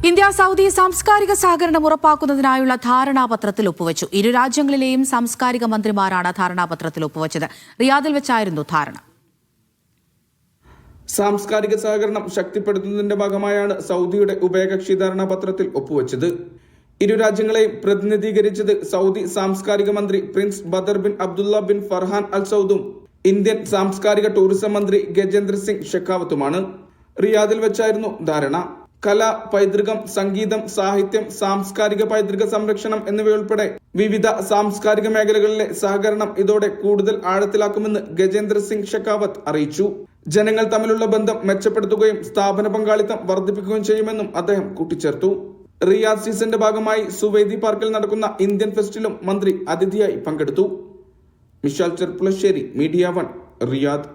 India Saudi സാംസ്കാരിക സഹകരണം ഉറപ്പാക്കുന്നതിനായുള്ള ധാരണാപത്രത്തിൽ ഒപ്പുവച്ചു. ഇരു രാജ്യങ്ങളിലെയും സാംസ്കാരിക മന്ത്രിമാരാണ് ധാരണാപത്രത്തിൽ ഒപ്പുവച്ചത്. റിയാദിൽ വെച്ചായിരുന്നു ധാരണ. സാംസ്കാരിക സഹകരണം ശക്തിപ്പെടുത്തുന്നതിന്റെ ഭാഗമായാണ് സൗദിയുടെ ഉഭയകക്ഷി ധാരണാപത്രത്തിൽ ഒപ്പുവച്ചത്. ഇരു രാജ്യങ്ങളെയും പ്രതിനിധീകരിച്ചത് സൗദി സാംസ്കാരിക മന്ത്രി prince Badr bin Abdullah bin Farhan Al സൗദും ഇന്ത്യൻ സാംസ്കാരിക ടൂറിസം മന്ത്രി ഗജേന്ദ്ര സിംഗ് ഷെഖാവത്തുമാണ്. റിയാദിൽ വെച്ചായിരുന്നു ധാരണ. കല, പൈതൃകം, സംഗീതം, സാഹിത്യം, സാംസ്കാരിക പൈതൃക സംരക്ഷണം എന്നിവയുൾപ്പെടെ വിവിധ സാംസ്കാരിക മേഖലകളിലെ സഹകരണം ഇതോടെ കൂടുതൽ ആഴത്തിലാക്കുമെന്ന് ഗജേന്ദ്ര സിംഗ് ഷെഖാവത്ത് അറിയിച്ചു. ജനങ്ങൾ തമ്മിലുള്ള ബന്ധം മെച്ചപ്പെടുത്തുകയും സ്ഥാപന പങ്കാളിത്തം വർദ്ധിപ്പിക്കുകയും ചെയ്യുമെന്നും അദ്ദേഹം കൂട്ടിച്ചേർത്തു. റിയാദ് സീസണിന്റെ ഭാഗമായി സുവേദി പാർക്കിൽ നടക്കുന്ന ഇന്ത്യൻ ഫെസ്റ്റിലും മന്ത്രി അതിഥിയായി പങ്കെടുത്തു. Mishal Cherpulassery, media 1, Riyadh.